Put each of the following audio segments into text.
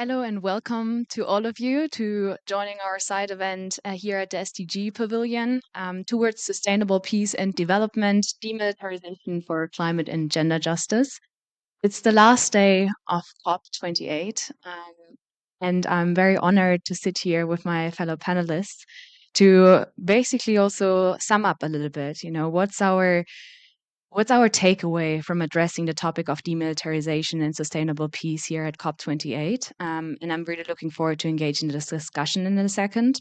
Hello and welcome to all of you to joining our side event here at the SDG Pavilion towards sustainable peace and development, demilitarization for climate and gender justice. It's the last day of COP28, and I'm very honored to sit here with my fellow panelists to basically also sum up a little bit. What's our takeaway from addressing the topic of demilitarization and sustainable peace here at COP28? And I'm really looking forward to engaging in this discussion in a second.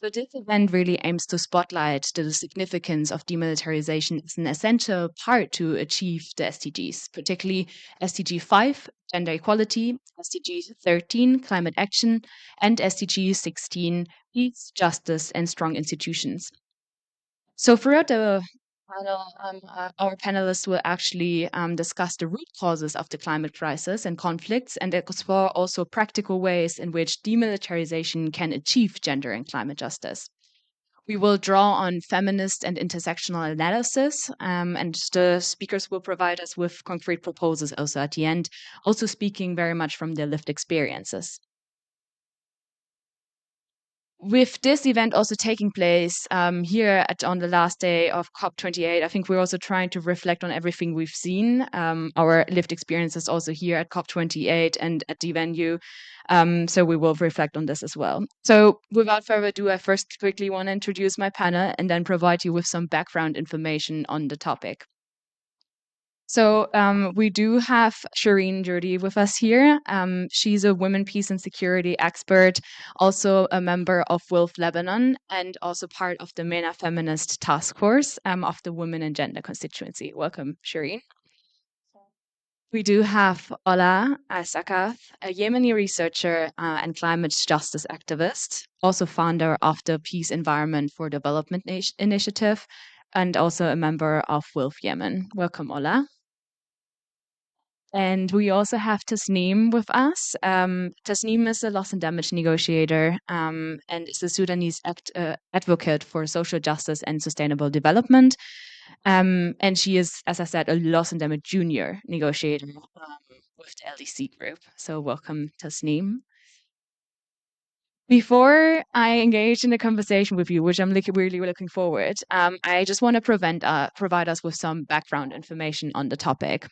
So, this event really aims to spotlight the significance of demilitarization as an essential part to achieve the SDGs, particularly SDG 5, gender equality, SDG 13, climate action, and SDG 16, peace, justice, and strong institutions. So throughout the panel, our panelists will actually discuss the root causes of the climate crisis and conflicts, and explore also practical ways in which demilitarization can achieve gender and climate justice. We will draw on feminist and intersectional analysis, and the speakers will provide us with concrete proposals also at the end, also speaking very much from their lived experiences. With this event also taking place here on the last day of COP28, I think we're also trying to reflect on everything we've seen, our lived experiences also here at COP28 and at the venue. So we will reflect on this as well. So without further ado, I first quickly want to introduce my panel and then provide you with some background information on the topic. So we do have Shireen Jurdi with us here. She's a women, peace, and security expert, also a member of WILF Lebanon, and also part of the MENA Feminist Task Force of the Women and Gender constituency. Welcome, Shireen. We do have Ola Asakath, a Yemeni researcher and climate justice activist, also founder of the Peace Environment for Development Initiative, and also a member of WILF Yemen. Welcome, Ola. And we also have Tasneem with us. Tasneem is a loss and damage negotiator and is a Sudanese advocate for social justice and sustainable development. And she is, as I said, a loss and damage junior negotiator with the LDC group. So welcome, Tasneem. Before I engage in a conversation with you, which I'm really looking forward, I just want to provide us with some background information on the topic.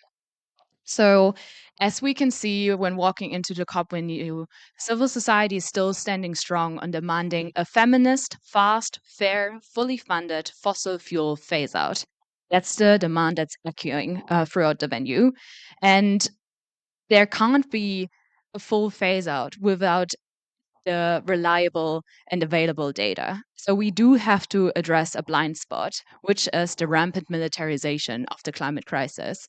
So, as we can see when walking into the COP venue, civil society is still standing strong on demanding a feminist, fast, fair, fully funded fossil fuel phase out. That's the demand that's echoing throughout the venue. And there can't be a full phase out without the reliable and available data. So we do have to address a blind spot, which is the rampant militarization of the climate crisis.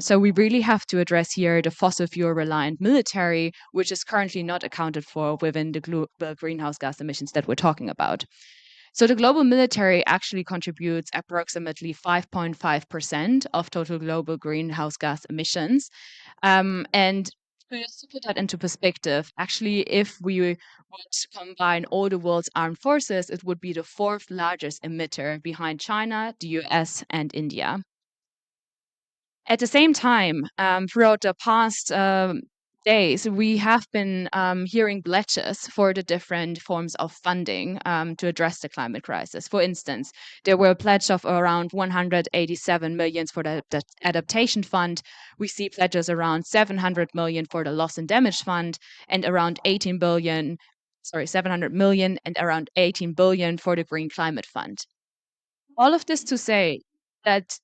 So we really have to address here the fossil fuel reliant military, which is currently not accounted for within the greenhouse gas emissions that we're talking about. So the global military actually contributes approximately 5.5% of total global greenhouse gas emissions. And just to put that into perspective, actually, if we would combine all the world's armed forces, it would be the fourth largest emitter behind China, the US, and India. At the same time, throughout the past days, we have been hearing pledges for the different forms of funding to address the climate crisis. For instance, there were a pledge of around 187 million for the adaptation fund. We see pledges around 700 million for the loss and damage fund, and around 700 million and around 18 billion for the green climate fund. All of this to say that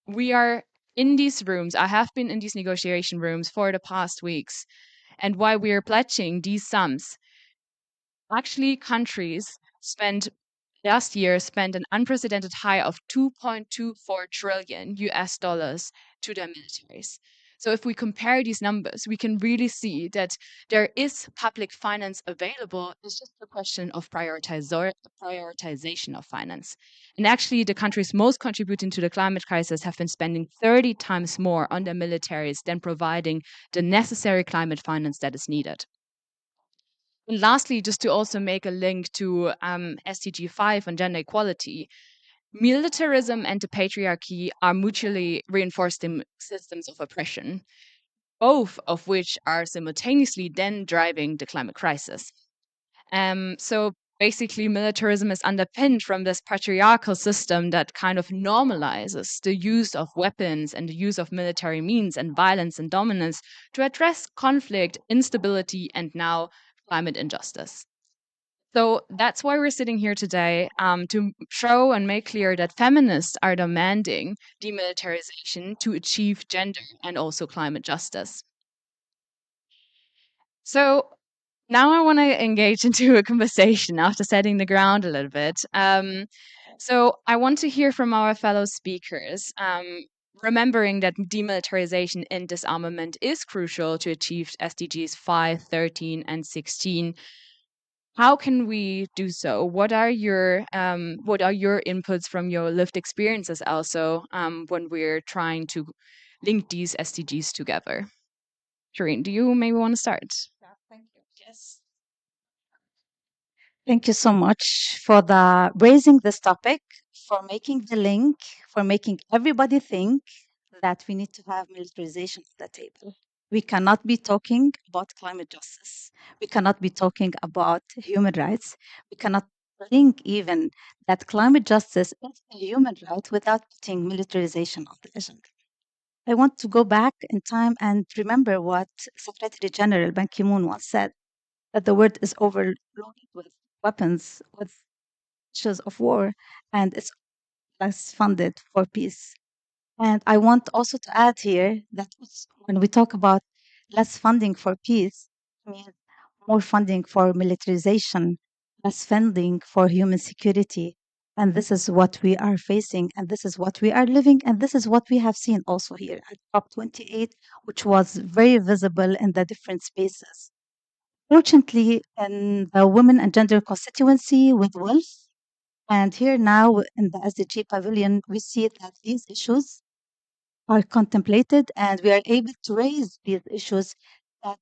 we are in these rooms. I have been in these negotiation rooms for the past weeks. And while we are pledging these sums, actually countries last year spent an unprecedented high of 2.24 trillion US dollars to their militaries. So if we compare these numbers, we can really see that there is public finance available. It's just a question of prioritization of finance. And actually, the countries most contributing to the climate crisis have been spending 30 times more on their militaries than providing the necessary climate finance that is needed. And lastly, just to also make a link to SDG 5 on gender equality, militarism and the patriarchy are mutually reinforcing systems of oppression. both of which are simultaneously then driving the climate crisis. So basically, militarism is underpinned from this patriarchal system that kind of normalizes the use of weapons and the use of military means and violence and dominance to address conflict, instability, and now climate injustice. So that's why we're sitting here today, to show and make clear that feminists are demanding demilitarization to achieve gender and also climate justice. So now I want to engage into a conversation after setting the ground a little bit. So I want to hear from our fellow speakers, remembering that demilitarization and disarmament is crucial to achieve SDGs 5, 13, and 16. How can we do so? What are your inputs from your lived experiences also, when we're trying to link these SDGs together? Shireen, do you maybe want to start? Yeah, thank you. Yes. Thank you so much for the raising this topic, for making the link, for making everybody think that we need to have militarization at the table. We cannot be talking about climate justice. We cannot be talking about human rights. We cannot think even that climate justice is a human right without putting militarization on the agenda. I want to go back in time and remember what Secretary General Ban Ki-moon once said, that the world is overloaded with weapons, with issues of war, and it's less funded for peace. And I want also to add here that when we talk about less funding for peace, it means more funding for militarization, less funding for human security. And this is what we are facing, and this is what we are living, and this is what we have seen also here at COP28, which was very visible in the different spaces. Fortunately, in the Women and Gender constituency with wealth, and here now in the SDG Pavilion, we see that these issues are contemplated and we are able to raise these issues that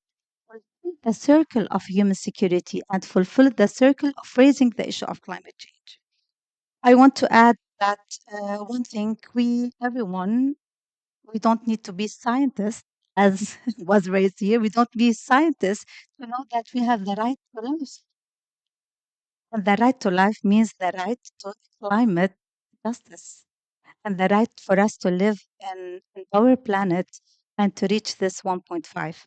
fulfill the circle of human security and fulfill the circle of raising the issue of climate change. I want to add that one thing everyone, we don't need to be scientists, as was raised here. We don't be scientists to know that we have the right to life. And the right to life means the right to climate justice and the right for us to live in our planet and to reach this 1.5.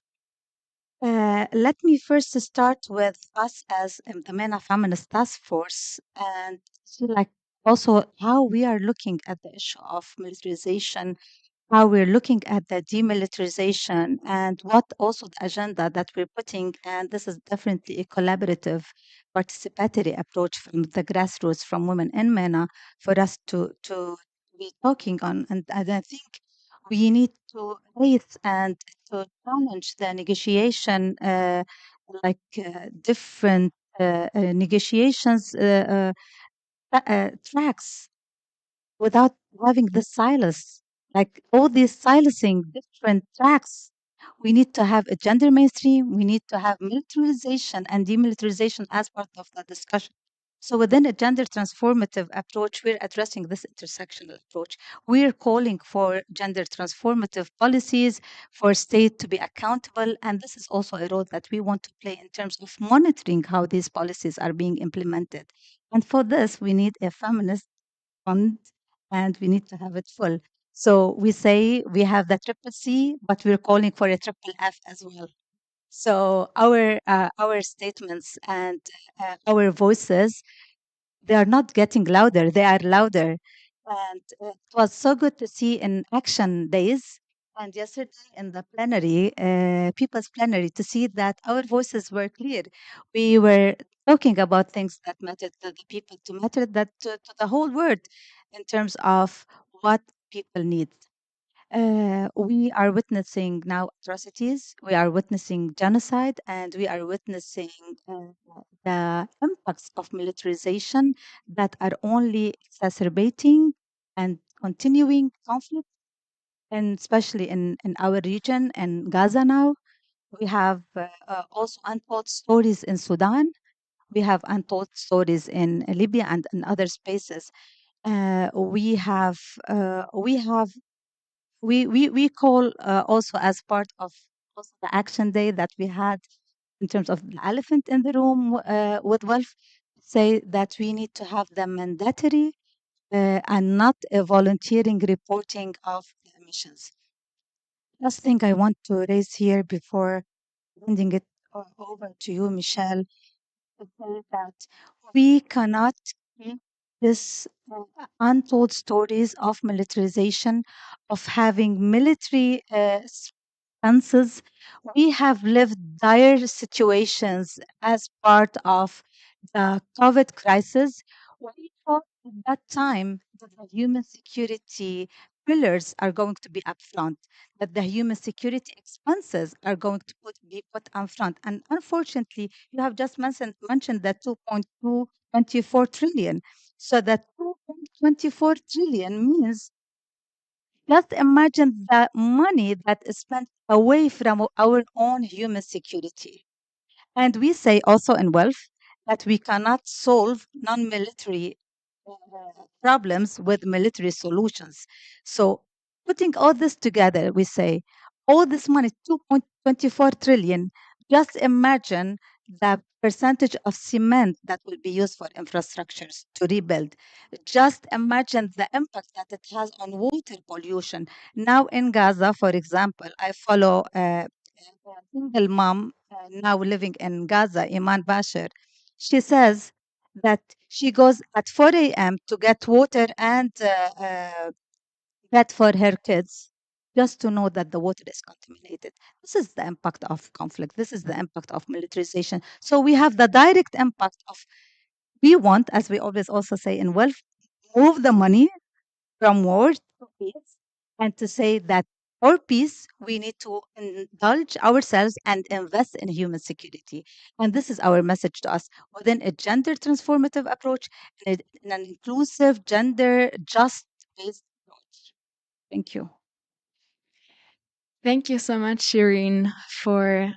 Let me first start with us as the MENA Feminist Task Force and see like also how we are looking at the issue of militarization, how we're looking at the demilitarization, and what also the agenda that we're putting. And this is definitely a collaborative, participatory approach from the grassroots, from women in MENA, for us to be talking on. And I think we need to raise and to challenge the negotiation, different negotiations tracks without having the silence, like all these silencing different tracks. We need to have a gender mainstream. We need to have militarization and demilitarization as part of the discussion. So within a gender transformative approach, we're addressing this intersectional approach. We're calling for gender transformative policies, for state to be accountable. And this is also a role that we want to play in terms of monitoring how these policies are being implemented. And for this, we need a feminist fund and we need to have it full. So we say we have the triple C, but we're calling for a triple F as well. So our statements and our voices, they are not getting louder; they are louder. And it was so good to see in action days and yesterday in the plenary, people's plenary, to see that our voices were clear. We were talking about things that mattered to the people, to matter that to the whole world in terms of what people need. We are witnessing now atrocities, we are witnessing genocide, and we are witnessing the impacts of militarization that are only exacerbating and continuing conflict, and especially in our region in Gaza now. We have also untold stories in Sudan. We have untold stories in Libya and in other spaces. We have we call also as part of also the action day that we had in terms of the elephant in the room with Wolf, say that we need to have the mandatory and not a volunteering reporting of the emissions. Last thing I want to raise here before handing it over to you, Michelle, to say that we cannot keep this untold stories of militarization, of having military stances. We have lived dire situations as part of the COVID crisis. We thought at that time that the human security pillars are going to be upfront, that the human security expenses are going to be put upfront. And unfortunately, you have just mentioned that 2.224 trillion. So that 2.24 trillion means just imagine the money that is spent away from our own human security. And we say also in wealth that we cannot solve non military problems with military solutions. So, putting all this together, we say all this money, 2.24 trillion, just imagine the percentage of cement that will be used for infrastructures to rebuild. Just imagine the impact that it has on water pollution. Now in Gaza, for example, I follow a single mom now living in Gaza, Iman Bashir. She says that she goes at 4 a.m. to get water and bread for her kids just to know that the water is contaminated. This is the impact of conflict. This is the impact of militarization. So we have the direct impact of, we want, as we always also say in wealth, move the money from war to peace, and to say that for peace, we need to indulge ourselves and invest in human security. And this is our message to us within a gender transformative approach, and in an inclusive, gender just based approach. Thank you. Thank you so much, Shireen, for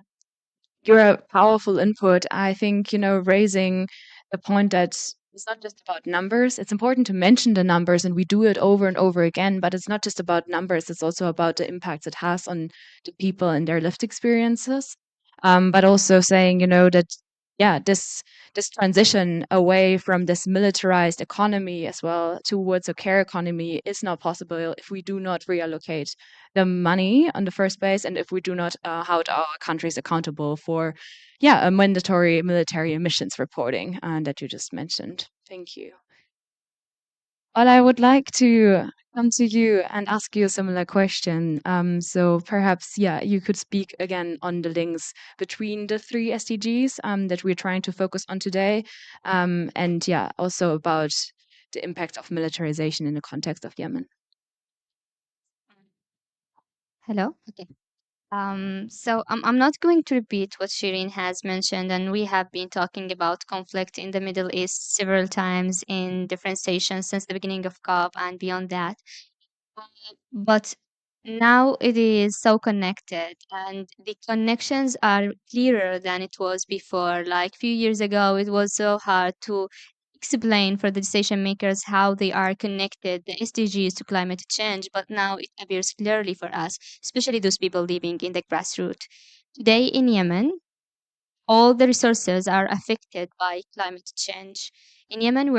your powerful input. I think, raising the point that it's not just about numbers. It's important to mention the numbers, and we do it over and over again, but it's not just about numbers. It's also about the impacts it has on the people and their lived experiences. But also saying, that, yeah, this transition away from this militarized economy as well towards a care economy is not possible if we do not reallocate the money on the first place, and if we do not hold our countries accountable for, yeah, a mandatory military emissions reporting that you just mentioned. Thank you. Well, I would like to come to you and ask you a similar question. So perhaps, yeah, you could speak again on the links between the three SDGs that we're trying to focus on today, and yeah, also about the impact of militarization in the context of Yemen. Hello. Okay. So I'm not going to repeat what Shireen has mentioned, and we have been talking about conflict in the Middle East several times in different stations since the beginning of COP and beyond that. But now it is so connected, and the connections are clearer than it was before. Like few years ago, it was so hard to explain for the decision makers how they are connected, the SDGs, to climate change, but now it appears clearly for us, especially those people living in the grassroots. Today in Yemen, all the resources are affected by climate change. In Yemen,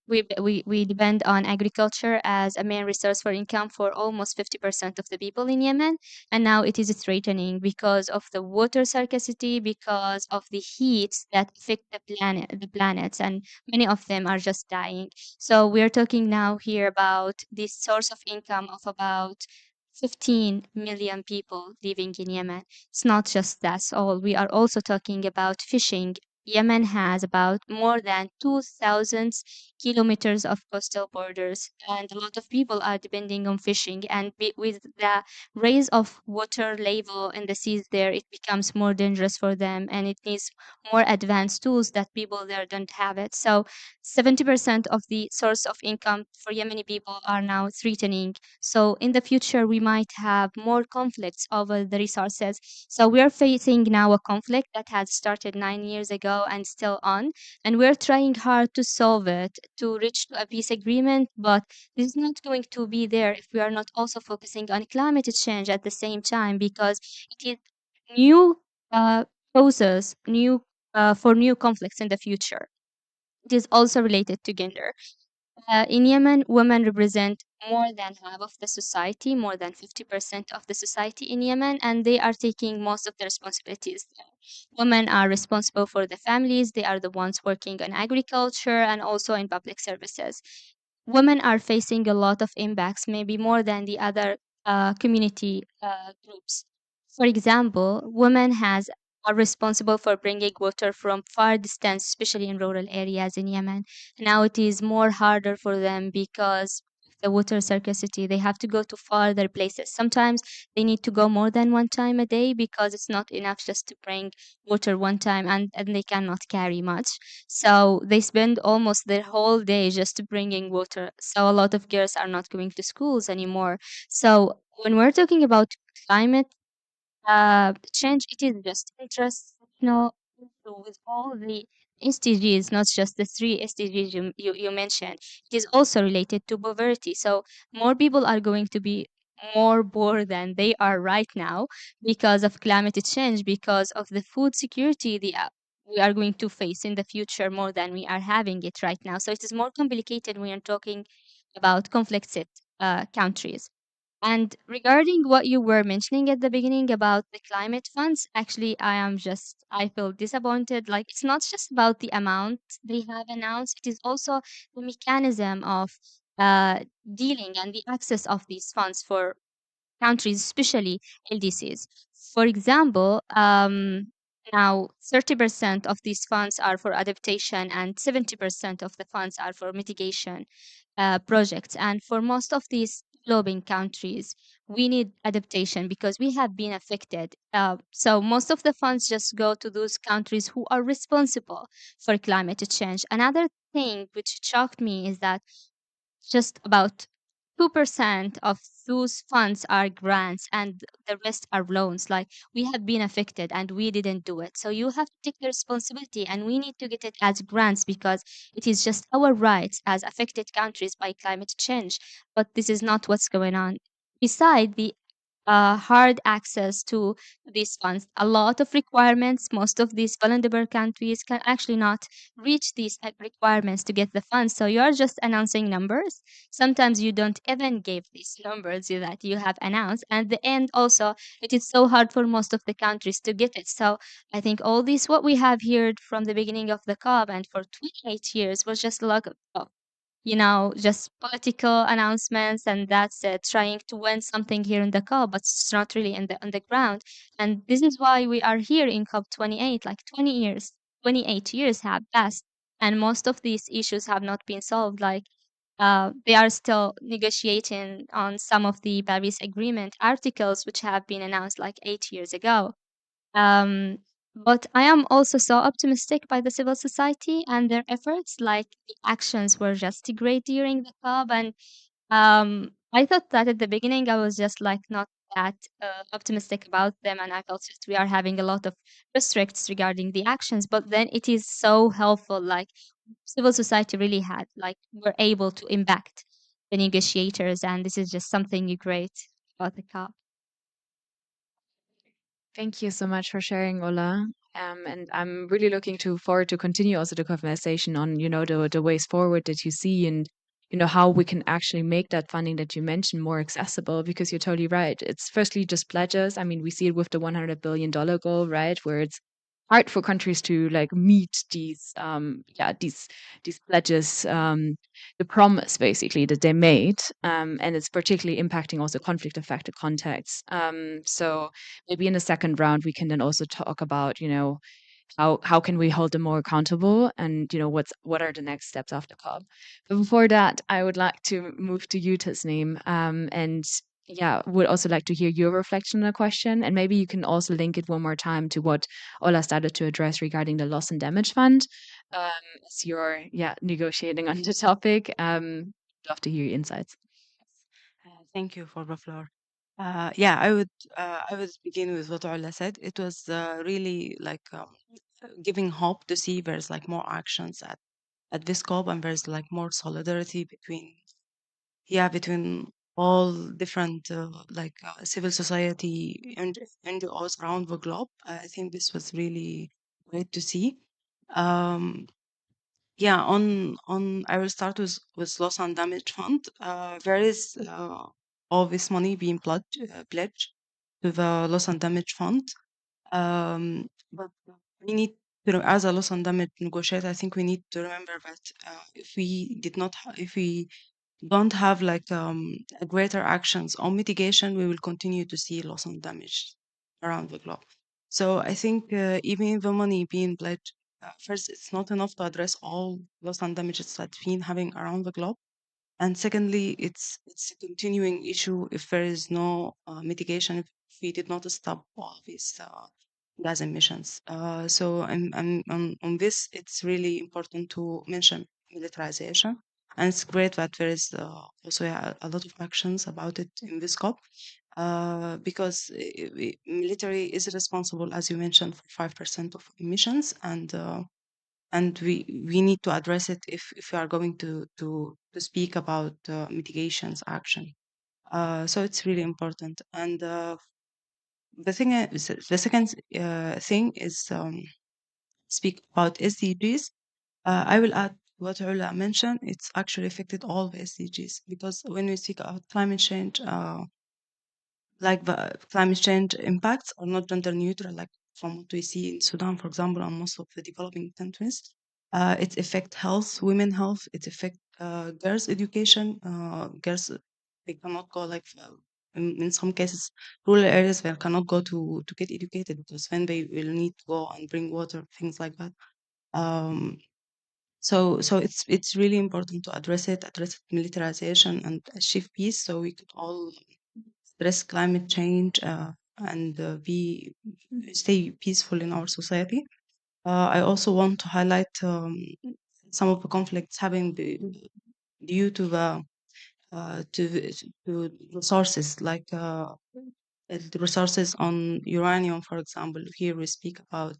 we depend on agriculture as a main resource for income for almost 50% of the people in Yemen, and now it is threatening because of the water scarcity, because of the heats that affect the planets, and many of them are just dying. So we're talking now here about this source of income of about 15 million people living in Yemen. It's not just that's all. We are also talking about fishing. Yemen has about more than 2,000 kilometers of coastal borders, and a lot of people are depending on fishing. And with the rise of water level in the seas there, it becomes more dangerous for them, and it needs more advanced tools that people there don't have it. So 70% of the source of income for Yemeni people are now threatening. So in the future, we might have more conflicts over the resources. So we are facing now a conflict that had started 9 years ago, ago and still on. And we're trying hard to solve it, to reach to a peace agreement. But this is not going to be there if we are not also focusing on climate change at the same time, because it is new causes, new for new conflicts in the future. It is also related to gender. In Yemen, women represent more than half of the society, more than 50% of the society in Yemen, and they are taking most of the responsibilities there. Women are responsible for the families, they are the ones working on agriculture and also in public services. Women are facing a lot of impacts, maybe more than the other community groups. For example, women are responsible for bringing water from far distance, especially in rural areas in Yemen. Now it is more harder for them because of the water scarcity. They have to go to farther places. Sometimes they need to go more than one time a day because it's not enough just to bring water one time, and they cannot carry much. So they spend almost their whole day just bringing water. So a lot of girls are not going to schools anymore. So when we're talking about climate change, it is just intersectional issue with all the SDGs, not just the three SDGs you mentioned. It is also related to poverty. So more people are going to be more poor than they are right now because of climate change, because of the food security we are going to face in the future more than we are having it right now. So it is more complicated when you're talking about conflicted countries. And regarding what you were mentioning at the beginning about the climate funds, actually, I feel disappointed. Like, it's not just about the amount they have announced, it is also the mechanism of uh, dealing and the access of these funds for countries, especially LDCs. For example, now 30% of these funds are for adaptation and 70% of the funds are for mitigation projects. And for most of these developing countries, we need adaptation because we have been affected. So most of the funds just go to those countries who are responsible for climate change. Another thing which shocked me is that just about 2% of those funds are grants and the rest are loans. Like, we have been affected and we didn't do it. So you have to take the responsibility and we need to get it as grants because it is just our rights as affected countries by climate change. But this is not what's going on. Beside the hard access to these funds, a lot of requirements. Most of these vulnerable countries can actually not reach these requirements to get the funds. So you are just announcing numbers. Sometimes you don't even give these numbers that you have announced. And at the end, also, it is so hard for most of the countries to get it. So I think all this, what we have heard from the beginning of the COP and for 28 years, was just a lot of just political announcements, and that's it, trying to win something here in the COP, but it's not really in the on the ground. And this is why we are here in COP28. Like 20 years, 28 years have passed, and most of these issues have not been solved. Like they are still negotiating on some of the Paris Agreement articles, which have been announced like 8 years ago. Um, but I am also so optimistic by the civil society and their efforts. Like, the actions were just great during the COP, and I thought that at the beginning I was just like not that optimistic about them, and I felt just we are having a lot of restricts regarding the actions. But then it is so helpful. Like, civil society really had like were able to impact the negotiators, and this is just something great about the COP. Thank you so much for sharing, Ola. And I'm really looking forward to continue also the conversation on, the ways forward that you see and, how we can actually make that funding that you mentioned more accessible, because you're totally right. It's firstly just pledges. I mean, we see it with the $100 billion goal, right? Where it's hard for countries to like meet these pledges, the promise basically that they made. And it's particularly impacting also conflict affected contexts. So maybe in the second round we can then also talk about how can we hold them more accountable, and what are the next steps after COP. But before that, I would like to move to you, Tasneem, and yeah, would also like to hear your reflection on the question, and maybe you can also link it one more time to what Ola started to address regarding the loss and damage fund, as you're negotiating on the topic. Love to hear your insights. Thank you for the floor. I would begin with what Ola said. It was really like giving hope to see there's like more actions at this COP, and there's like more solidarity between all different civil society and NGOs around the globe. I think this was really great to see. Um, yeah, on I will start with loss and damage fund. There is all this money being pledged to the loss and damage fund. But we need to, as a loss and damage negotiator, I think we need to remember that if we did not, if we don't have like a greater actions on mitigation, we will continue to see loss and damage around the globe. So I think even if the money being pledged, first, it's not enough to address all loss and damages that been having around the globe. And secondly, it's a continuing issue if there is no mitigation, if we did not stop all these gas emissions. So on this, it's really important to mention militarization. And it's great that there is also a lot of actions about it in this COP, because military is responsible, as you mentioned, for 5% of emissions, and we need to address it if we are going to speak about mitigations action. So it's really important. And the second thing is speak about SDGs. I will add what Ula mentioned. It's actually affected all the SDGs, because when we speak about climate change, like the climate change impacts are not gender neutral, like from what we see in Sudan, for example, and most of the developing countries. It affect health, women health. It affect girls' education. Girls, they cannot go like in some cases, rural areas they cannot go to get educated, because then they will need to go and bring water, things like that. Um, so it's really important to address militarization and achieve peace, so we could all address climate change and be stay peaceful in our society. I also want to highlight some of the conflicts having due to the to resources, like the resources on uranium, for example. Here we speak about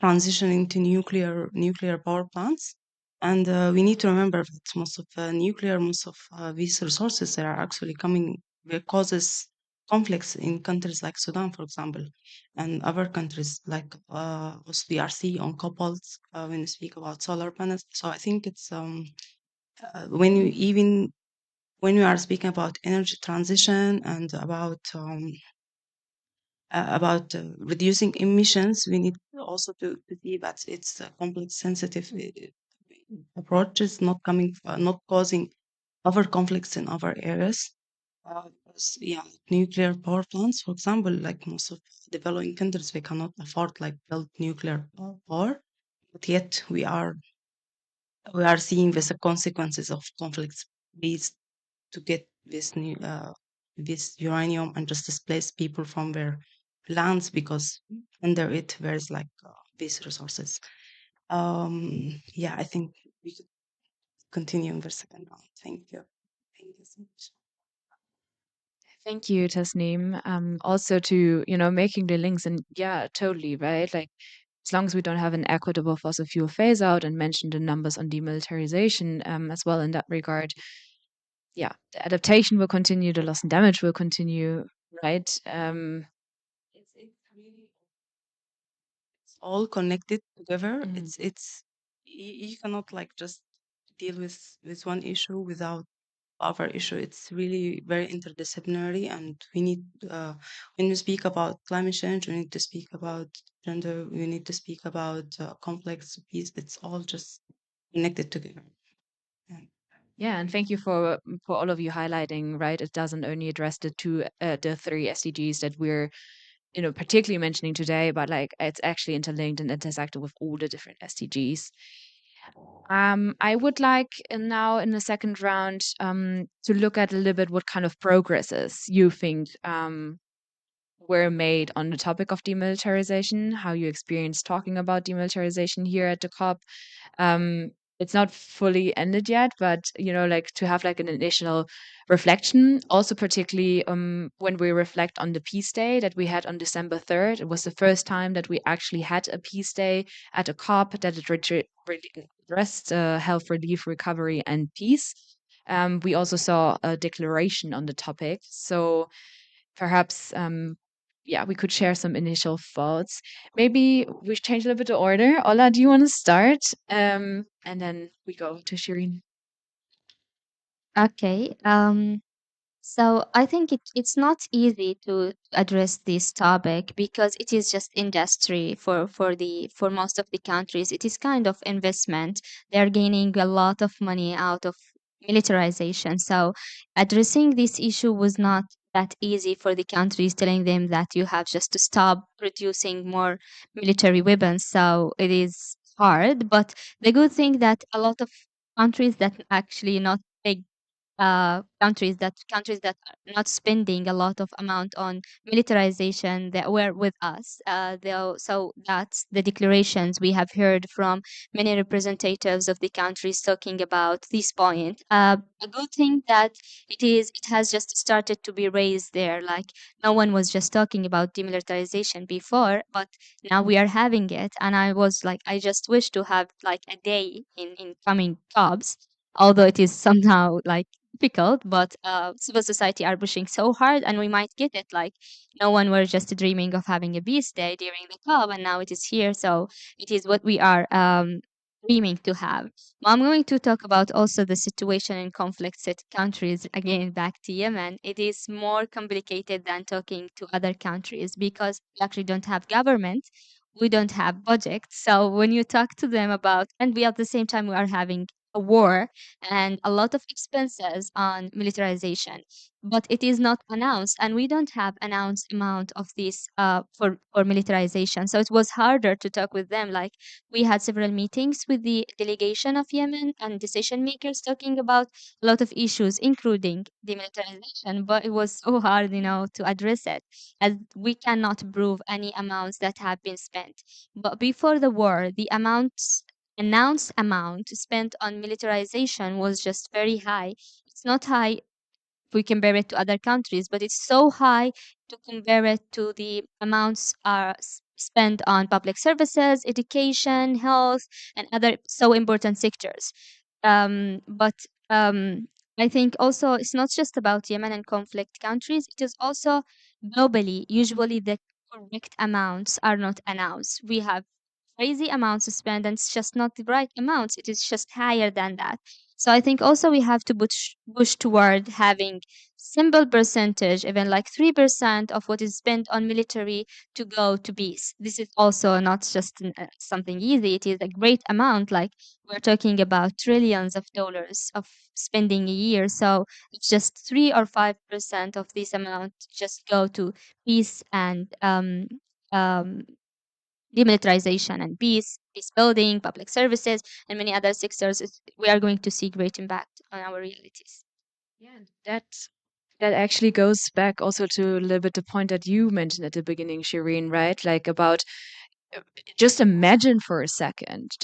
transitioning to nuclear power plants, and we need to remember that most of these resources that are actually coming, they causes conflicts in countries like Sudan, for example, and other countries like also DRC on cobalts, when we speak about solar panels. So I think it's when we are speaking about energy transition and about reducing emissions, we need also to see that it's a complex, sensitive approaches, not causing other conflicts in other areas. Because, yeah, nuclear power plants, for example, like most of developing countries, they cannot afford like build nuclear power, but yet we are seeing the consequences of conflicts based to get this uranium and just displace people from their lands, because under it there's like these resources. Yeah, I think we could continue in the second round. Thank you. Thank you so much. Thank you, Tasneem. Also to, making the links, and yeah, totally, right? Like, as long as we don't have an equitable fossil fuel phase out, and mention the numbers on demilitarization as well in that regard, yeah, the adaptation will continue, the loss and damage will continue, right? It's really all connected together. Mhm. You cannot like just deal with one issue without other issue. It's really very interdisciplinary, and we need when we speak about climate change, we need to speak about gender, we need to speak about complex peace. It's all just connected together. Yeah. Yeah, and thank you for all of you highlighting, right? It doesn't only address the three SDGs that we're particularly mentioning today, but like it's actually interlinked and intersected with all the different SDGs. I would like now in the second round to look at a little bit what kind of progresses you think were made on the topic of demilitarization, how you experienced talking about demilitarization here at the COP. it's not fully ended yet, but like to have like an initial reflection. Also, particularly when we reflect on the Peace Day that we had on December 3rd, it was the first time that we actually had a Peace Day at a COP that it really addressed health relief, recovery, and peace. We also saw a declaration on the topic, so perhaps yeah, we could share some initial thoughts. Maybe we change a little bit the order. Ola, do you want to start? And then we go to Shireen. Okay. So I think it's not easy to address this topic because it is just industry for most of the countries. It is kind of investment. They're gaining a lot of money out of militarization. So addressing this issue was not that easy for the countries, telling them that you have just to stop producing more military weapons. So it is hard. But the good thing that a lot of countries that actually not big countries that are not spending a lot of amount on militarization that were with us. So that's the declarations we have heard from many representatives of the countries talking about this point. A good thing that it has just started to be raised there. Like no one was just talking about demilitarization before, but now we are having it. And I was like, I just wish to have like a day in coming jobs, although it is somehow like difficult, but civil society are pushing so hard, and we might get it. Like no one were just dreaming of having a beast day during the club, and now it is here. So it is what we are dreaming to have. I'm going to talk about also the situation in conflict set countries. Again, back to Yemen, it is more complicated than talking to other countries because we actually don't have government. We don't have budget. So when you talk to them about, and we at the same time we are having a war and a lot of expenses on militarization, but it is not announced, and we don't have announced amount of this for militarization. So it was harder to talk with them. Like we had several meetings with the delegation of Yemen and decision makers talking about a lot of issues, including demilitarization, but it was so hard, to address it, as we cannot prove any amounts that have been spent. But before the war, the amounts announced amount spent on militarization was just very high. It's not high if we compare it to other countries, but it's so high to compare it to the amounts are spent on public services, education, health, and other so important sectors. But I think also it's not just about Yemen and conflict countries. It is also globally. Usually, the correct amounts are not announced. We have crazy amounts to spend, and it's just not the right amounts. It is just higher than that. So I think also we have to push toward having simple percentage, even like 3% of what is spent on military to go to peace. This is also not just something easy. It is a great amount. Like we're talking about trillions of dollars of spending a year. So it's just 3 or 5% of this amount just go to peace and um, demilitarization and peace building, public services, and many other sectors. We are going to see great impact on our realities. Yeah, that actually goes back also to a little bit the point that you mentioned at the beginning, Shireen, right? Like about just imagine for a second,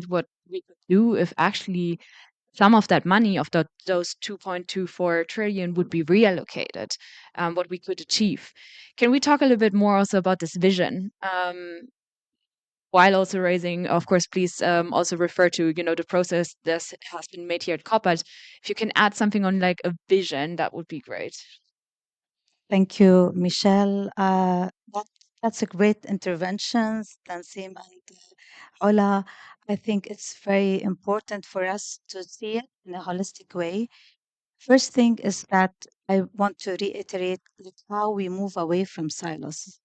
what we could do if actually some of that money of those 2.24 trillion would be reallocated, what we could achieve. Can we talk a little bit more also about this vision? While also raising, of course, please also refer to the process that has been made here at COP. But if you can add something on like a vision, that would be great. Thank you, Michelle. That's a great intervention, Tansim and Ola. I think it's very important for us to see it in a holistic way. First thing is that I want to reiterate like how we move away from silos.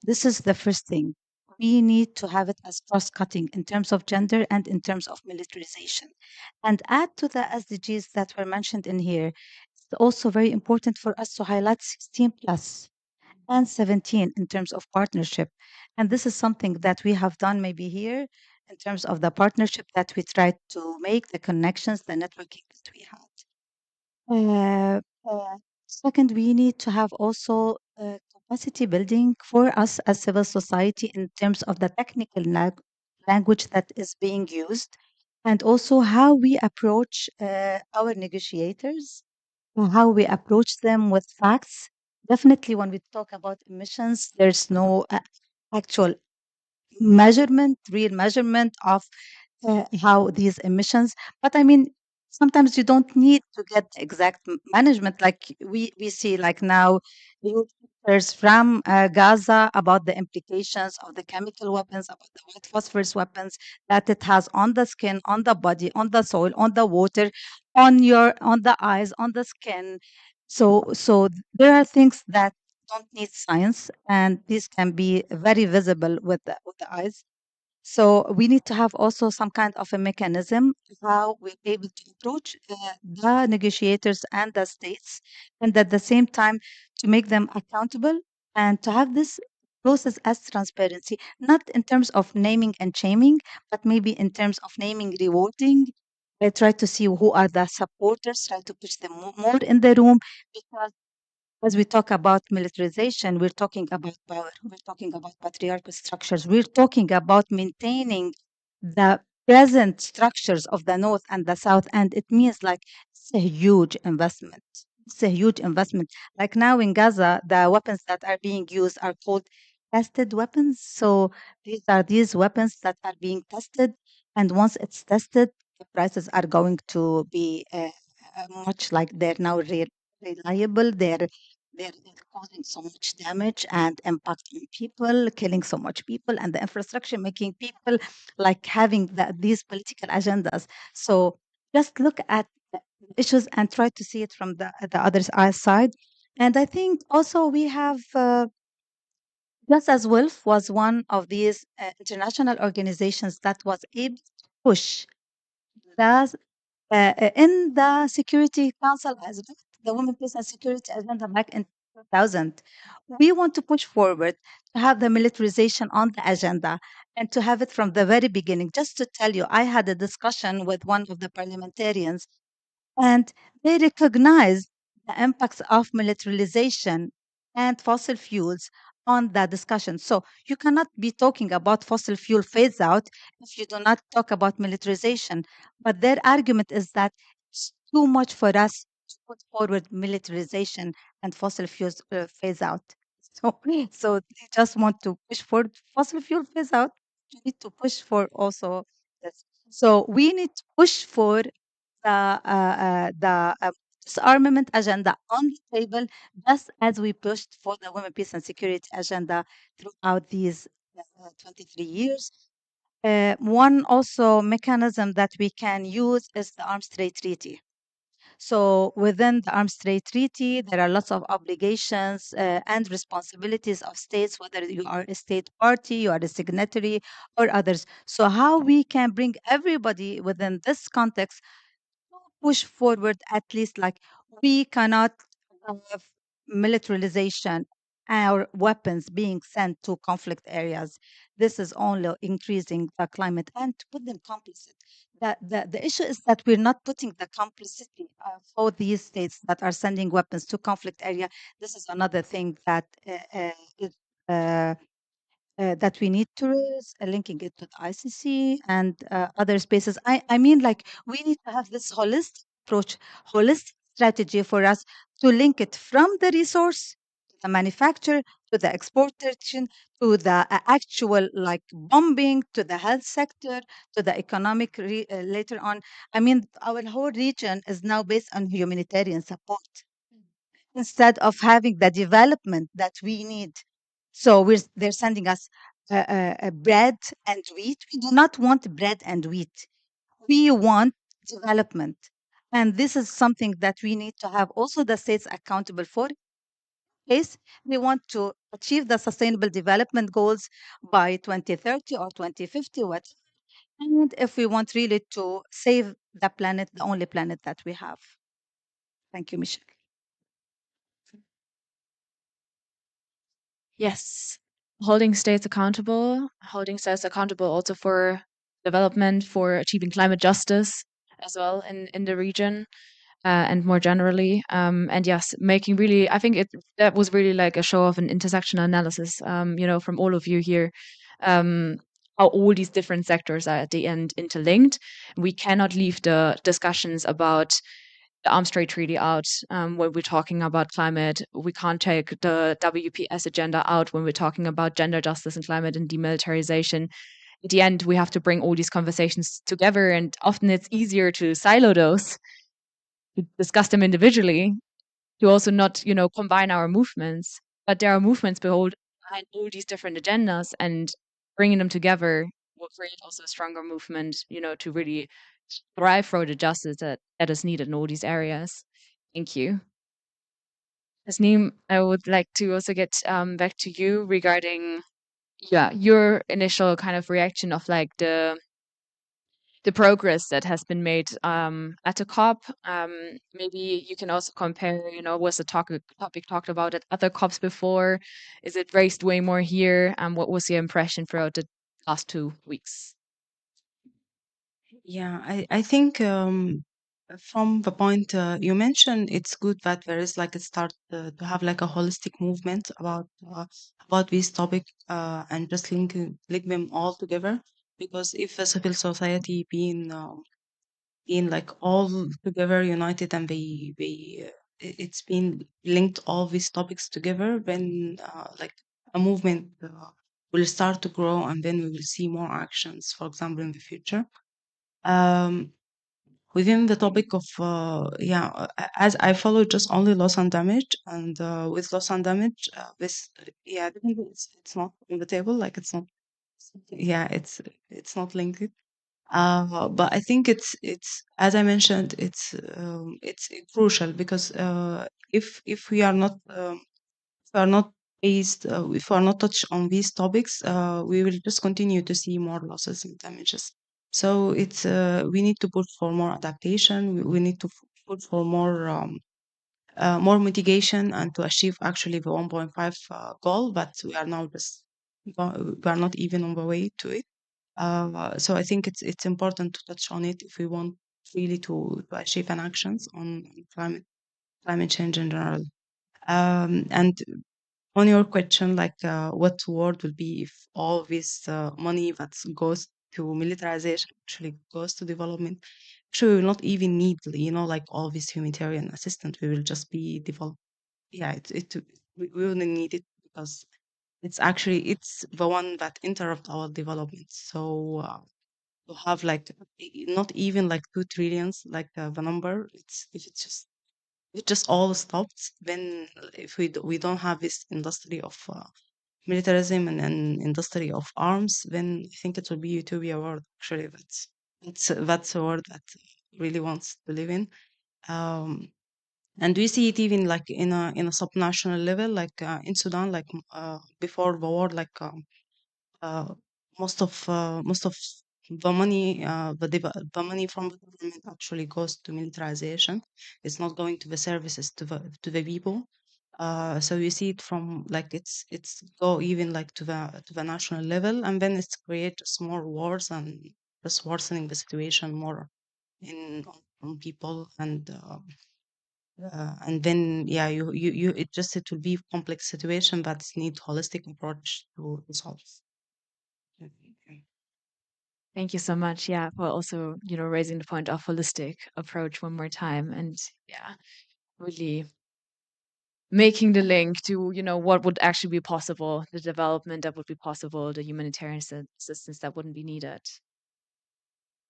This is the first thing. We need to have it as cross-cutting in terms of gender and in terms of militarization. And add to the SDGs that were mentioned in here, it's also very important for us to highlight 16 plus and 17 in terms of partnership. And this is something that we have done maybe here in terms of the partnership that we tried to make, the connections, the networking that we had. Second, we need to have also capacity building for us as civil society in terms of the technical language that is being used, and also how we approach our negotiators, how we approach them with facts. Definitely, when we talk about emissions, there's no actual measurement, real measurement of how these emissions. But I mean, sometimes you don't need to get the exact management. Like we see, like now, the pictures from Gaza about the implications of the chemical weapons, about the white phosphorus weapons that it has on the skin, on the body, on the soil, on the water, on the eyes, on the skin. So there are things that don't need science, and these can be very visible with the eyes. So we need to have also some kind of a mechanism how we're able to approach the negotiators and the states, and at the same time to make them accountable and to have this process as transparency, not in terms of naming and shaming, but maybe in terms of naming, rewarding. I try to see who are the supporters, try to push them more in the room, because as we talk about militarization, we're talking about power, we're talking about patriarchal structures, we're talking about maintaining the present structures of the North and the South. And it means like it's a huge investment. It's a huge investment. Like now in Gaza, the weapons that are being used are called tested weapons. So these are these weapons that are being tested. And once it's tested, the prices are going to be much like they're now reliable. They're causing so much damage and impact on people, killing so much people, and the infrastructure making people like having these political agendas. So just look at the issues and try to see it from the other side. And I think also we have, just as WILF was one of these international organizations that was able to push the in the Security Council as well, the Women, Peace and Security Agenda back in 2000. We want to push forward to have the militarization on the agenda and to have it from the very beginning. Just to tell you, I had a discussion with one of the parliamentarians, and they recognize the impacts of militarization and fossil fuels on that discussion. So you cannot be talking about fossil fuel phase out if you do not talk about militarization. But their argument is that it's too much for us to put forward militarization and fossil fuels phase out. So, so they just want to push for fossil fuel phase out. We need to push for also this. So we need to push for the disarmament agenda on the table, just as we pushed for the women, peace, and security agenda throughout these 23 years. One also mechanism that we can use is the Arms Trade Treaty. So within the Arms Trade Treaty, there are lots of obligations and responsibilities of states, whether you are a state party, you are a signatory, or others. So how we can bring everybody within this context push forward, at least like we cannot have militarization or weapons being sent to conflict areas. This is only increasing the climate and to put them complicit. The issue is that we're not putting the complicity for these states that are sending weapons to conflict area. This is another thing that is uh, that we need to raise, linking it to the ICC and other spaces. I mean, like, we need to have this holistic approach, holistic strategy for us to link it from the resource, to the manufacturer, to the exportation, to the actual like bombing, to the health sector, to the economic later on. I mean, our whole region is now based on humanitarian support instead of having the development that we need. So they're sending us bread and wheat. We do not want bread and wheat. We want development. And this is something that we need to have also the states accountable for. Case they want to achieve the sustainable development goals by 2030 or 2050, what? And if we want really to save the planet, the only planet that we have. Thank you, Michelle. Yes, holding states accountable also for development, for achieving climate justice as well in the region, and more generally. And yes, making really, I think that was really like a show of an intersectional analysis, from all of you here. Um, how all these different sectors are at the end interlinked. We cannot leave the discussions about the Arms Trade Treaty out when we're talking about climate. We can't take the WPS agenda out when we're talking about gender justice and climate and demilitarization. At the end, we have to bring all these conversations together, and often it's easier to silo those, to discuss them individually, to also not, combine our movements. But there are movements behind all these different agendas, and bringing them together will create also a stronger movement, to really thrive for the justice that is needed in all these areas. Thank you. Tasneem, I would like to also get back to you regarding your initial kind of reaction of like the progress that has been made at the COP. Maybe you can also compare, was the topic talked about at other COPs before? Is it raised way more here? What was your impression throughout the last 2 weeks? Yeah, I think from the point you mentioned, it's good that there is like a start to have like a holistic movement about this topic and just link them all together. Because if the civil society being like all together united and it's been linked all these topics together, then like a movement will start to grow, and then we will see more actions, for example, in the future. Um, Within the topic of as I follow just only loss and damage, and with loss and damage, this definitely it's not on the table, like it's not, yeah, it's not linked. But I think it's as I mentioned, it's crucial because if we are not if we are not based if we are not touched on these topics, we will just continue to see more losses and damages. So it's we need to put for more adaptation. We need to put for more mitigation and to achieve actually the 1.5 goal, but we are now just we are not even on the way to it. So I think it's important to touch on it if we want really to achieve an actions on climate change in general. And on your question, like what word will be if all this money that goes to militarization actually goes to development? Actually, we will not even need, like all this humanitarian assistance. We will just be develop. Yeah, we wouldn't need it because it's the one that interrupt our development. So to have like not even like 2 trillions, like the number, if it just all stops, then if we don't have this industry of militarism and industry of arms, then I think it will be utopia world. Actually, that's a world that really wants to live in. Um, and we see it even like in a subnational level, like in Sudan, like before the war, like uh, most of the money the money from the government actually goes to militarization. It's not going to the services to the people. So you see it from like it's go even like to the national level, and then it's create more wars and just worsening the situation more on people, and then yeah, it will be complex situation that need holistic approach to solve. Thank you so much. Yeah, for also, raising the point of holistic approach one more time. And yeah, really making the link to, what would actually be possible, the development that would be possible, the humanitarian assistance that wouldn't be needed.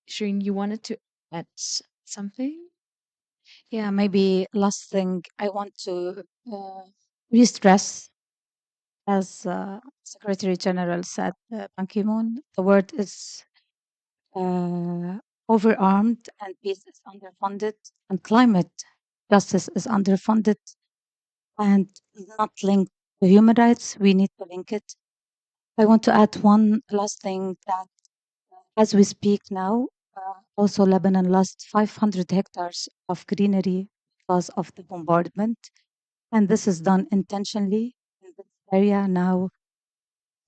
Shireen, you wanted to add something? Yeah, maybe last thing I want to re-stress, as Secretary General said, Ban Ki-moon, the word is overarmed and peace is underfunded and climate justice is underfunded and not linked to human rights. We need to link it. I want to add one last thing that as we speak now, also Lebanon lost 500 hectares of greenery because of the bombardment. And this is done intentionally in this area now.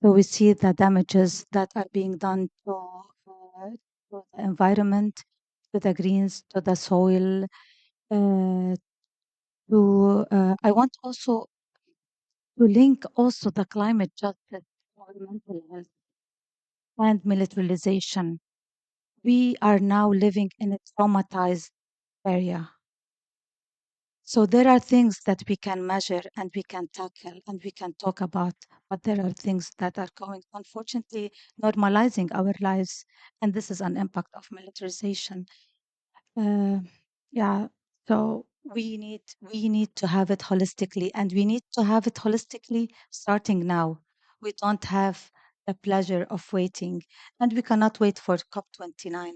So we see the damages that are being done to the environment, to the greens, to the soil. I want also to link also the climate justice or mental health. and militarization. We are now living in a traumatized area. So there are things that we can measure and we can tackle and we can talk about, but there are things that are going, unfortunately, normalizing our lives, and this is an impact of militarization. Uh, yeah, so we need to have it holistically, and we need to have it holistically starting now. We don't have the pleasure of waiting, and we cannot wait for COP29.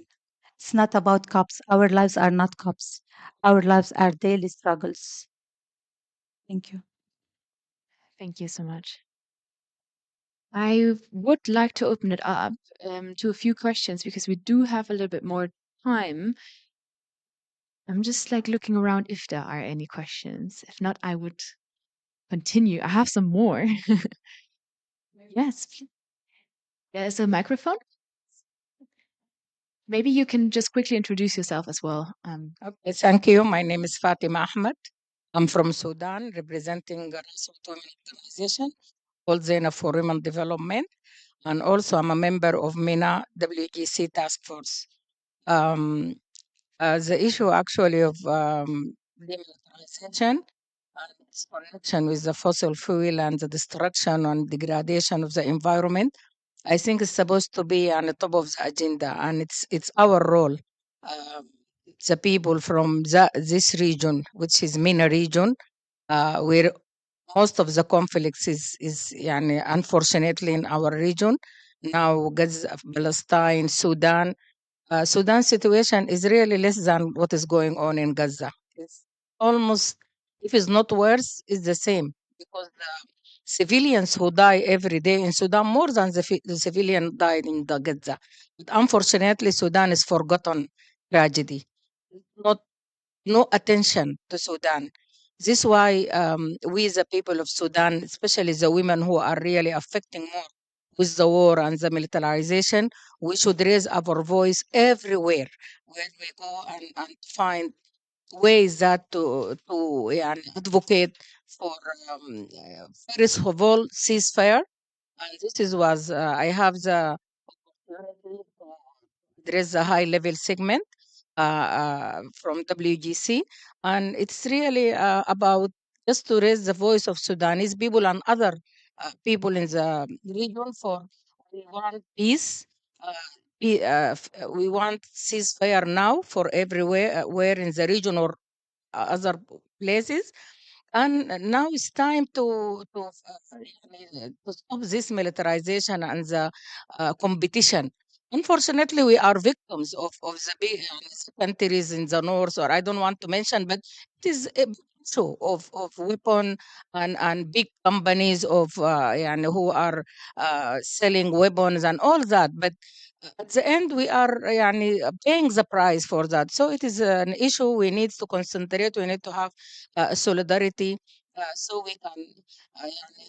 It's not about COPs. Our lives are not COPs. Our lives are daily struggles. Thank you. Thank you so much. I would like to open it up to a few questions because we do have a little bit more time. I'm just like looking around if there are any questions. If not, I would continue. I have some more. Yes, there's a microphone. Maybe you can just quickly introduce yourself as well. Okay, thank you. My name is Fatima Ahmed. I'm from Sudan, representing a grassroots women organization called Zena for Women Development. And also, I'm a member of MENA WGC Task Force. The issue actually of demilitarization and its connection with the fossil fuel and the destruction and degradation of the environment, I think it's supposed to be on the top of the agenda, and it's our role, uh, the people from this region, which is MENA region, where most of the conflicts is يعني, unfortunately in our region now. Gaza, Palestine, Sudan. Sudan situation is really less than what is going on in Gaza. It's almost, if it's not worse, it's the same, because the civilians who die every day in Sudan more than the civilian died in the Gaza. But unfortunately, Sudan is forgotten tragedy. Not no attention to Sudan. This is why we, the people of Sudan, especially the women who are really affecting more with the war and the militarization, we should raise our voice everywhere where we go and find ways that to advocate for first of all ceasefire. And this is was I have the opportunity to address a high level segment from WGC, and it's really about just to raise the voice of Sudanese people and other people in the region for we want peace. Uh, we want ceasefire now for everywhere, where in the region or other places. And now it's time to stop this militarization and the competition. Unfortunately, we are victims of the big countries in the north, or I don't want to mention, but it is a big issue of weapon and big companies of who are selling weapons and all that. But at the end, we are paying the price for that. So it is an issue we need to concentrate. We need to have solidarity, so we can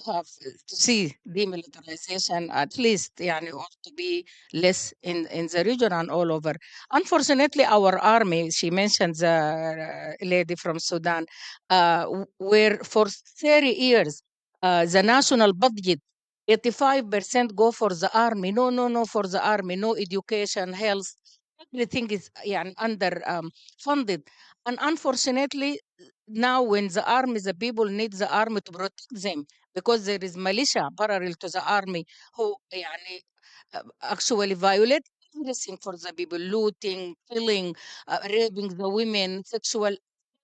have to see demilitarization at least, or to be less in the region and all over. Unfortunately, our army, she mentioned the lady from Sudan, where for 30 years the national budget 85% go for the army. No, no, no, for the army. No education, health. Everything is under funded. And unfortunately, now when the army, the people need the army to protect them, because there is militia parallel to the army who actually violate everything for the people, looting, killing, raping the women, sexual,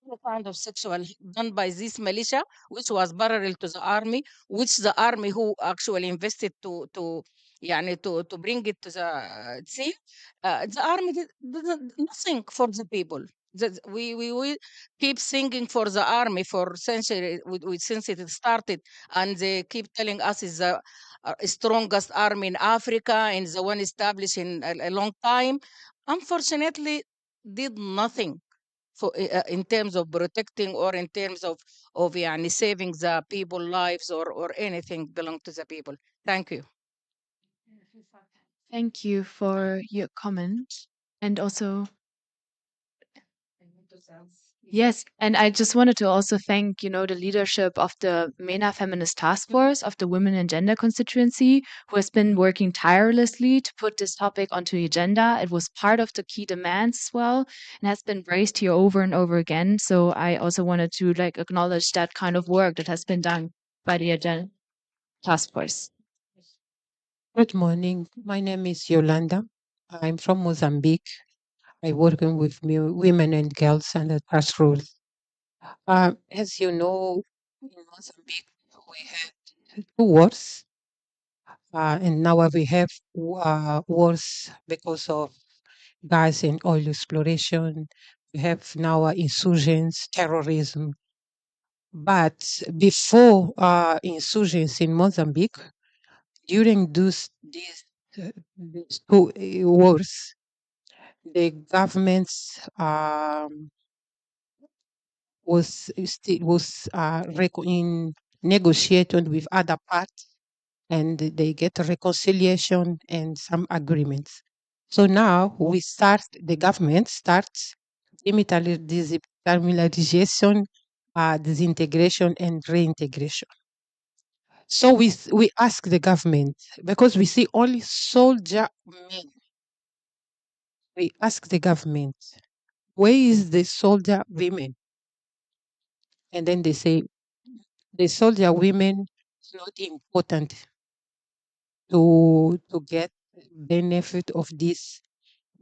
every kind of sexual done by this militia, which was parallel to the army, which the army who actually invested to bring it to the sea. The army did nothing for the people. We keep singing for the army for centuries, since it started, and they keep telling us is the strongest army in Africa and the one established in a long time. Unfortunately, did nothing for in terms of protecting or in terms of saving the people lives or anything belong to the people. Thank you. Thank you for your comment. And also, Yes, and I just wanted to also thank, the leadership of the MENA Feminist Task Force of the Women and Gender constituency, who has been working tirelessly to put this topic onto the agenda. It was part of the key demands as well, and has been raised here over and over again. So I also wanted to acknowledge that kind of work that has been done by the Agenda Task Force. Good morning. My name is Yolanda. I'm from Mozambique. I work with women and girls under grassroots. As you know, in Mozambique, we had two wars, and now we have wars because of gas and oil exploration. We have now insurgents, terrorism. But before insurgents in Mozambique, during these two wars, the governments was in negotiation with other parts, and they get a reconciliation and some agreements. So now the government starts demilitarization, disintegration, and reintegration. So we ask the government, because we see only soldier men. We ask the government, where is the soldier women? And then they say the soldier women is not important to get benefit of this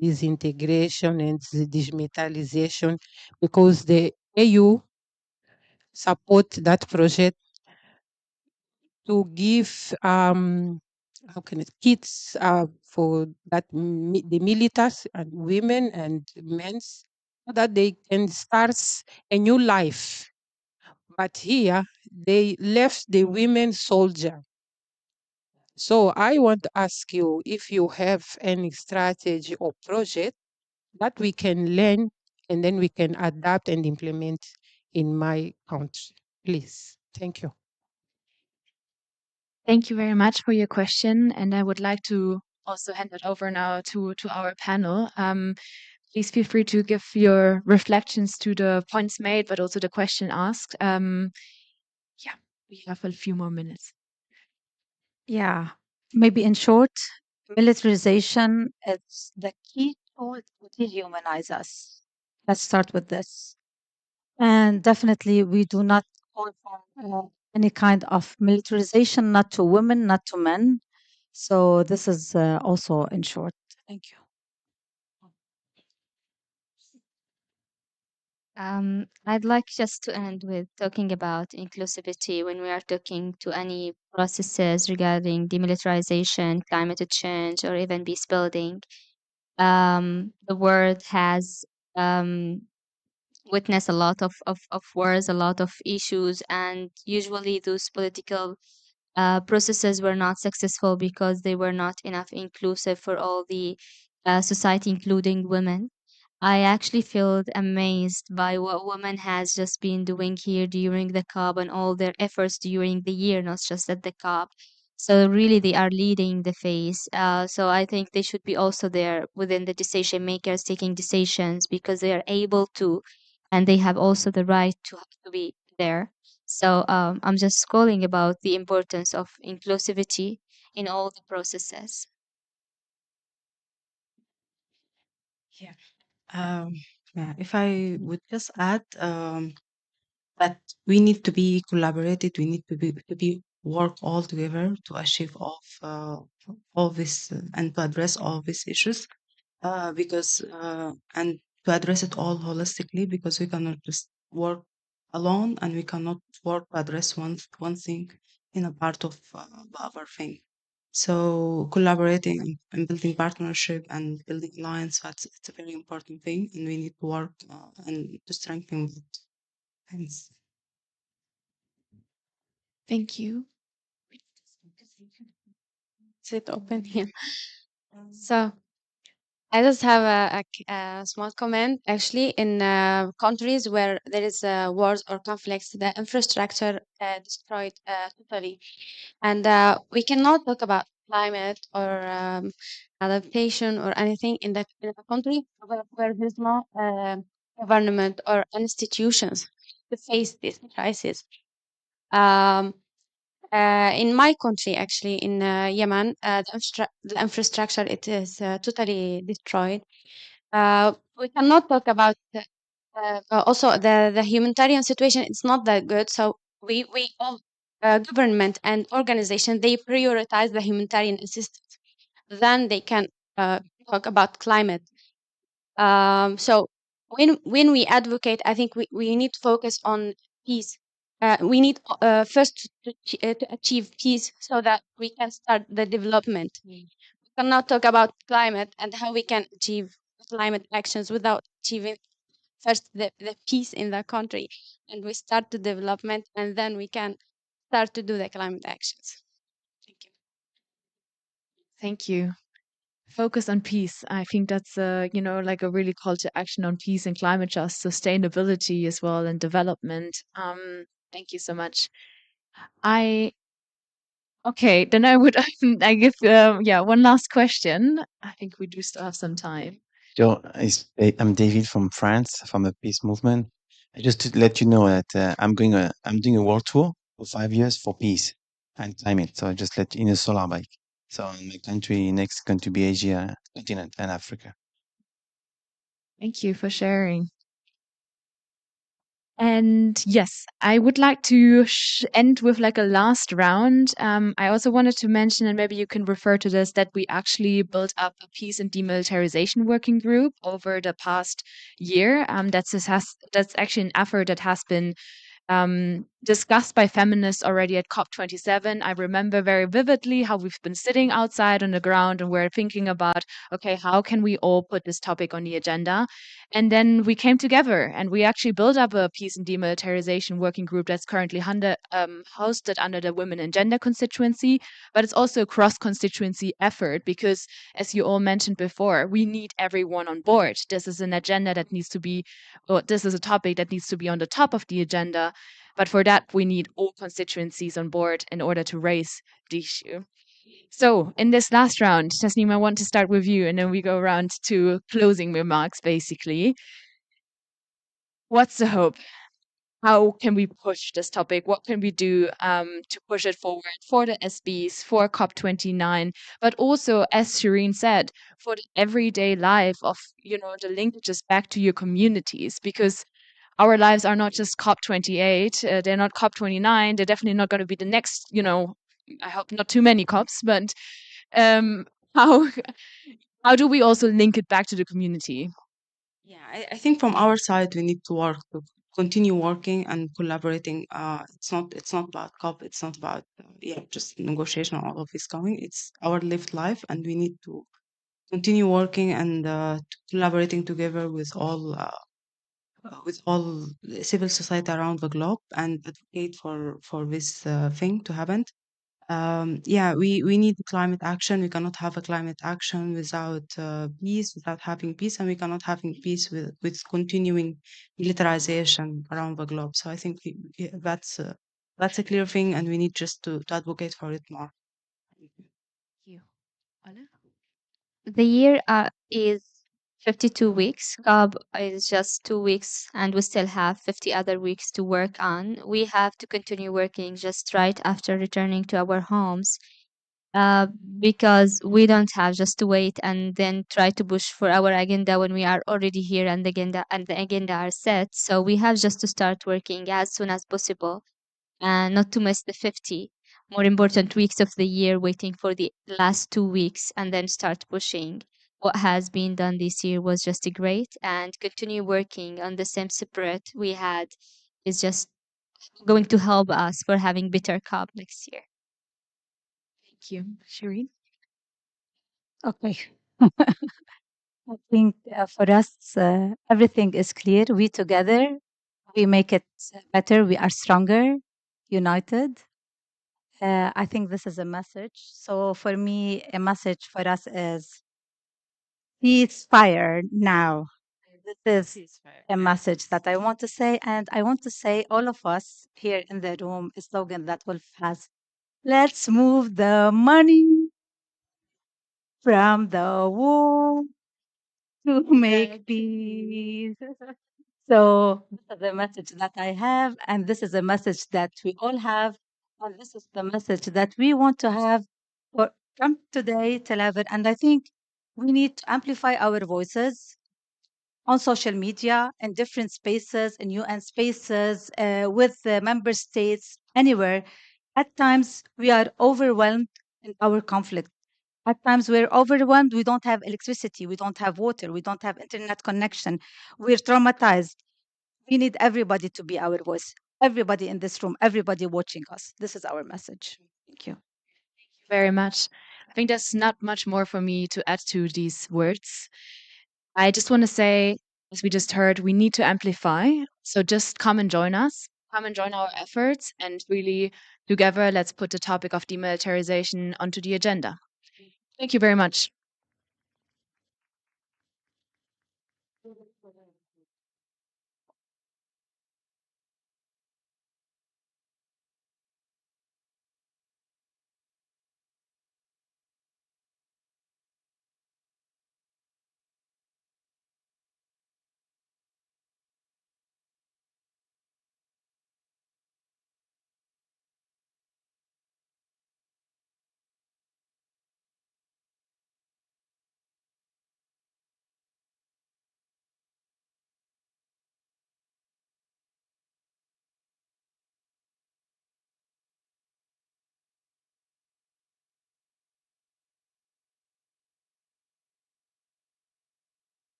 disintegration and the digitalization, because the AU support that project to give how can it kits for the militaries and women and men, so that they can start a new life. But here they left the women soldier. So I want to ask you if you have any strategy or project that we can learn and then we can adapt and implement in my country. Please. Thank you. Thank you very much for your question, and I would like to also hand it over now to our panel. Please feel free to give your reflections to the points made, but also the question asked. Yeah, we have a few more minutes. Yeah, maybe in short, militarization is the key tool to dehumanize us. Let's start with this. And definitely, we do not call for any kind of militarization, not to women, not to men. So, this is also in short. Thank you. I'd like just to end with talking about inclusivity when we are talking to any processes regarding demilitarization, climate change, or even peace building. The world has um, witnessed a lot of wars, a lot of issues, and usually those political processes were not successful because they were not enough inclusive for all the society, including women. I actually feel amazed by what women has just been doing here during the COP and all their efforts during the year, not just at the COP. So really, they are leading the phase. So I think they should be also there within the decision makers taking decisions because they are able to, and they have also the right to be there. So I'm just calling about the importance of inclusivity in all the processes. Yeah. Um, yeah. If I would just add that we need to be collaborated. We need to be work all together to achieve all this and to address all these issues. Because and to address it all holistically, because we cannot just work alone, and we cannot work to address one thing in a part of the other thing. So collaborating and building partnership and building alliance, it's a very important thing, and we need to work and to strengthen it. Thanks. Thank you. Is it open here? So I just have a small comment. Actually, in countries where there is wars or conflicts, the infrastructure destroyed totally, and we cannot talk about climate or adaptation or anything in the country where there's no government or institutions to face this crisis. Um, in my country, actually, in Yemen, the infrastructure it is totally destroyed. We cannot talk about also the humanitarian situation. It's not that good. So we all government and organization they prioritize the humanitarian assistance. Then they can talk about climate. So when we advocate, I think we need to focus on peace. We need first to achieve peace so that we can start the development. We cannot talk about climate and how we can achieve climate actions without achieving first the peace in the country. And we start the development and then we can start to do the climate actions. Thank you. Thank you. Focus on peace. I think that's like a really call to action on peace and climate just sustainability as well and development. Thank you so much. I Okay, then I would I give one last question. I think we do still have some time. So I'm David from France, from the peace movement. Just to let you know that I'm doing a world tour for 5 years for peace and climate. So I just let in a solar bike. So my country next is going to be Asia, continent, and Africa. Thank you for sharing. And yes, I would like to end with like a last round. I also wanted to mention, and maybe you can refer to this, that we actually built up a peace and demilitarization working group over the past year. That's actually an effort that has been discussed by feminists already at COP27. I remember very vividly how we've been sitting outside on the ground and we're thinking about, okay, how can we all put this topic on the agenda? And then we came together and we actually built up a peace and demilitarization working group that's currently hosted under the Women and Gender constituency, but it's also a cross constituency effort because, as you all mentioned before, we need everyone on board. This is an agenda that needs to be, or this is a topic that needs to be on the top of the agenda. But for that, we need all constituencies on board in order to raise the issue. So, in this last round, Tasneem, I want to start with you, and then we go around to closing remarks, basically. What's the hope? How can we push this topic? What can we do to push it forward for the SBs, for COP29, but also, as Shireen said, for the everyday life of, the linkages back to your communities? Because our lives are not just COP28, they're not COP29, they're definitely not going to be the next, I hope not too many COPs, but um, how how do we also link it back to the community? Yeah, I think from our side we need to work to continue working and collaborating. It's not about COP. It's not about just negotiation or all of this going. It's our lived life, and we need to continue working and collaborating together with all civil society around the globe and advocate for this thing to happen. We need climate action. We cannot have a climate action without peace, without having peace, and we cannot having peace with continuing militarization around the globe. So I think that's a clear thing, and we need just to advocate for it more. Thank you. Ola? The year is 52 weeks. COP is just 2 weeks, and we still have 50 other weeks to work on. We have to continue working just right after returning to our homes uh, because we don't have just to wait and then try to push for our agenda when we are already here and the agenda are set. So we have just to start working as soon as possible and not to miss the 50 more important weeks of the year, waiting for the last 2 weeks and then start pushing. What has been done this year was just great, and continue working on the same spirit we had is just going to help us for having better COP next year. Thank you. Shireen? Okay. I think for us, everything is clear. We together, we make it better. We are stronger, united. I think this is a message. So for me, a message for us is ceasefire now. This is a message that I want to say. And I want to say, all of us here in the room, a slogan that Wolf has: let's move the money from the war to make peace. So this is the message that I have, and this is a message that we all have, and this is the message that we want to have for from today till ever. And I think we need to amplify our voices on social media, in different spaces, in UN spaces, with the member states, anywhere. At times, we are overwhelmed in our conflict. At times, we're overwhelmed. We don't have electricity. We don't have water. We don't have internet connection. We're traumatized. We need everybody to be our voice. Everybody in this room, everybody watching us. This is our message. Thank you. Very much. I think there's not much more for me to add to these words. I just want to say, as we just heard, we need to amplify. So just come and join us, come and join our efforts, and really together, let's put the topic of demilitarization onto the agenda. Thank you very much.